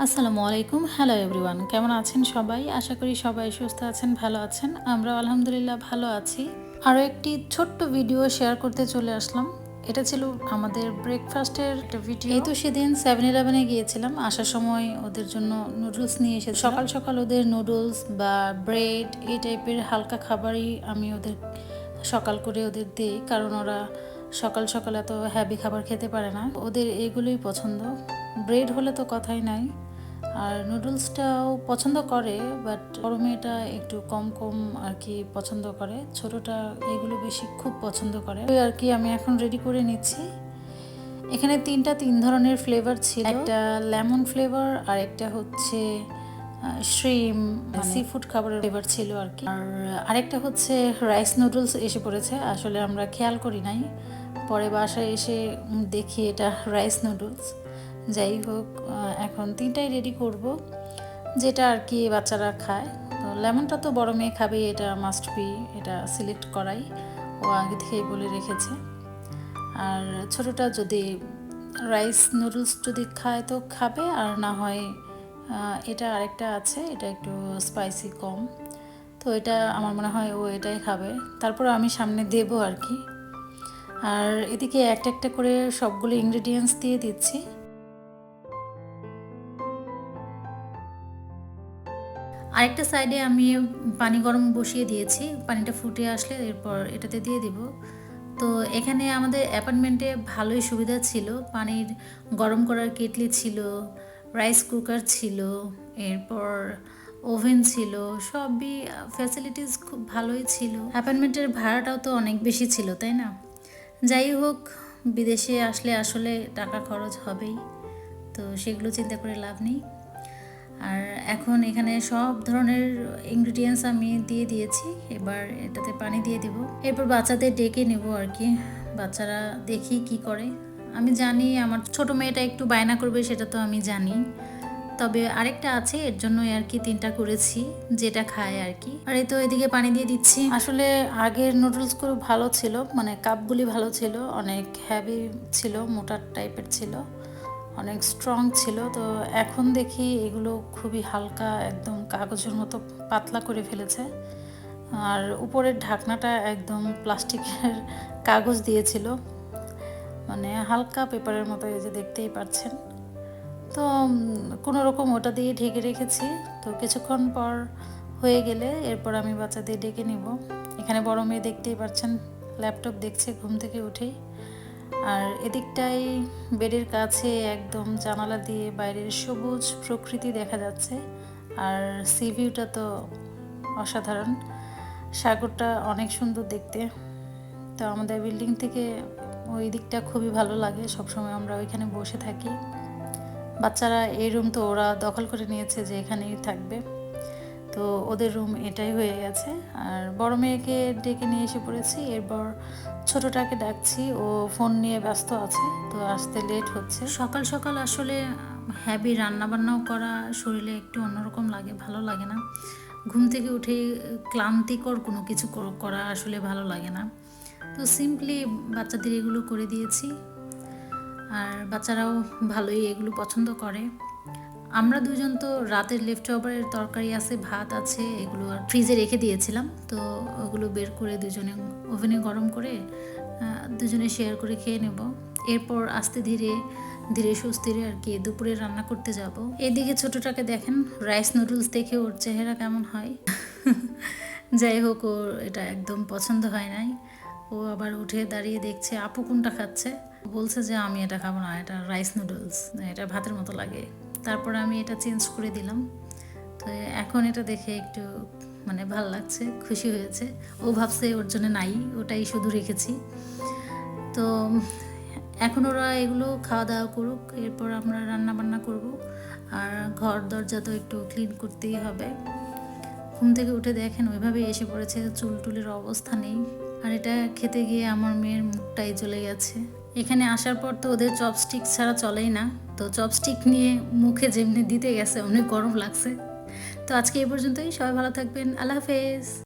আসসালামু আলাইকুম। Hello everyone, কেমন আছেন সবাই? আশা করি সবাই সুস্থ আছেন, ভালো আছেন। আমরা আলহামদুলিল্লাহ ভালো আছি। আরও একটি ছোট্ট ভিডিও শেয়ার করতে চলে আসলাম। এটা ছিল আমাদের ব্রেকফাস্টের একটা ভিডিও। এই তো সেদিন 7-Eleven গিয়েছিলাম, আসার সময় ওদের জন্য নুডলস নিয়ে এসেছি। সকাল সকাল ওদের নুডলস বা ব্রেড এই টাইপের হালকা খাবারই আমি ওদের সকাল করে ওদের দিই, কারণ ওরা সকাল সকাল এত হ্যাভি খাবার খেতে পারে না। ওদের এগুলোই পছন্দ। ব্রেড হলে তো কথাই নাই। আর নুডলসটাও পছন্দ করে, বাট বড় মেয়েটা একটু কম কম আর কি পছন্দ করে, ছোটটা এগুলো বেশি খুব পছন্দ করে আর কি। আমি এখন রেডি করে নিচ্ছি। এখানে তিন ধরনের ফ্লেভার ছিল, একটা লেমন ফ্লেভার, আর একটা হচ্ছে শ্রিম সি ফুড খাবারের ফ্লেভার ছিল আর কি। আর আরেকটা হচ্ছে রাইস নুডলস এসে পড়েছে, আসলে আমরা খেয়াল করি নাই, পরে বাসায় এসে দেখি এটা রাইস নুডলস। যাই হোক, এখন তিনটাই রেডি করব, যেটা আর কি বাচ্চারা খায়। তো লেমনটা তো বড় মেয়ে খাবে, এটা মাস্ট বি, এটা সিলেক্ট করাই, ও আগে থেকেই বলে রেখেছে। আর ছোটোটা যদি রাইস নুডলস যদি খায় তো খাবে, আর না হয় এটা আরেকটা আছে, এটা একটু স্পাইসি কম, তো এটা আমার মনে হয় ও এটাই খাবে। তারপর আমি সামনে দেবো আর কি। আর এদিকে একটা একটা করে সবগুলো ইনগ্রেডিয়েন্টস দিয়ে দিচ্ছি। আরেকটা সাইডে আমি পানি গরম বসিয়ে দিয়েছি, পানিটা ফুটে আসলে এরপর এটাতে দিয়ে দিব। তো এখানে আমাদের অ্যাপার্টমেন্টে ভালোই সুবিধা ছিল, পানির গরম করার কেটলি ছিল, রাইস কুকার ছিল, এরপর ওভেন ছিল, সবই ফ্যাসিলিটিস খুব ভালোই ছিল। অ্যাপার্টমেন্টের ভাড়াটাও তো অনেক বেশি ছিল, তাই না? যাই হোক, বিদেশে আসলে আসলে টাকা খরচ হবেই, তো সেগুলো চিন্তা করে লাভ নেই। আর এখন এখানে সব ধরনের ইনগ্রিডিয়েন্টস আমি দিয়ে দিয়েছি, এবার এটাতে পানি দিয়ে দিব, এরপর বাচ্চাদের ডেকে নেব আর কি। বাচ্চারা দেখি কি করে। আমি জানি আমার ছোট মেয়েটা একটু বায়না করবে, সেটা তো আমি জানি, তবে আরেকটা আছে, এর জন্যই আর কি তিনটা করেছি, যেটা খায় আর কি। আর এই তো এদিকে পানি দিয়ে দিচ্ছি। আসলে আগের নুডলসগুলো ভালো ছিল, মানে কাপগুলি ভালো ছিল, অনেক হ্যাভি ছিল, মোটা টাইপের ছিল, অনেক স্ট্রং ছিল। তো এখন দেখি এগুলো খুবই হালকা, একদম কাগজের মতো পাতলা করে ফেলেছে। আর উপরের ঢাকনাটা একদম প্লাস্টিকের কাগজ দিয়েছিল, মানে হালকা পেপারের মতো, এই যে দেখতেই পাচ্ছেন। তো কোনো রকম ওটা দিয়ে ঢেকে রেখেছি। তো কিছুক্ষণ পর হয়ে গেলে এরপর আমি বাচ্চাদের ডেকে নিব। এখানে বড় মেয়ে দেখতেই পাচ্ছেন ল্যাপটপ দেখছে ঘুম থেকে উঠেই। আর এদিকটাই বেডের কাছে একদম জানালা দিয়ে বাইরের সবুজ প্রকৃতি দেখা যাচ্ছে, আর সি ভিউটা তো অসাধারণ, সাগরটা অনেক সুন্দর দেখতে। তো আমাদের বিল্ডিং থেকে ওই দিকটা খুবই ভালো লাগে, সবসময় আমরা ওইখানে বসে থাকি। বাচ্চারা এই রুম তো ওরা দখল করে নিয়েছে যে এখানেই থাকবে, তো ওদের রুম এটাই হয়ে গেছে। আর বড় মেয়েকে ডেকে নিয়ে এসে পড়েছি, এরপর ছোটটাকে ডাকছি, ও ফোন নিয়ে ব্যস্ত আছে, তো আসতে লেট হচ্ছে। সকাল সকাল আসলে হ্যাভি রান্নাবান্নাও করা শরীরে একটু অন্যরকম লাগে, ভালো লাগে না। ঘুম থেকে উঠে ক্লান্তিকর কোনো কিছু করা আসলে ভালো লাগে না, তো সিম্পলি বাচ্চাদের এগুলো করে দিয়েছি। আর বাচ্চারাও ভালোই এগুলো পছন্দ করে। আমরা দুজন তো রাতের লেফট ওভারের তরকারি আছে, ভাত আছে, এগুলো আর ফ্রিজে রেখে দিয়েছিলাম, তো ওগুলো বের করে দুজনে ওভেনে গরম করে দুজনে শেয়ার করে খেয়ে নেব। এরপর আস্তে ধীরে ধীরে সুস্থিরে আর কি দুপুরে রান্না করতে যাব। এদিকে ছোটটাকে দেখেন, রাইস নুডলস দেখে ওর চেহারা কেমন হয়। যাই হোক, ওর এটা একদম পছন্দ হয় নাই। ও আবার উঠে দাঁড়িয়ে দেখছে আপু কোনটা খাচ্ছে, বলছে যে আমি এটা খাবো না, এটা রাইস নুডলস, এটা ভাতের মতো লাগে। তারপর আমি এটা চেঞ্জ করে দিলাম। তো এখন এটা দেখে একটু মানে ভাল লাগছে, খুশি হয়েছে। ও ভাবছে ওর জন্য নাই, ওটাই শুধু রেখেছি। তো এখন ওরা এগুলো খাওয়া দাওয়া করুক, এরপর আমরা রান্না বান্না করব। আর ঘর দরজা তো একটু ক্লিন করতেই হবে। ঘুম থেকে উঠে দেখেন ওইভাবে এসে পড়েছে, চুল টুলের অবস্থা নেই। আর এটা খেতে গিয়ে আমার মেয়ের মুখটাই চলে গেছে। এখানে আসার পর তো ওদের চপস্টিক ছাড়া চলেই না, তো চপস্টিক নিয়ে মুখে যেমনি দিতে গেছে অনেক গরম লাগছে। তো আজকে এই পর্যন্তই, সবাই ভালো থাকবেন, আল্লাহ হাফেজ।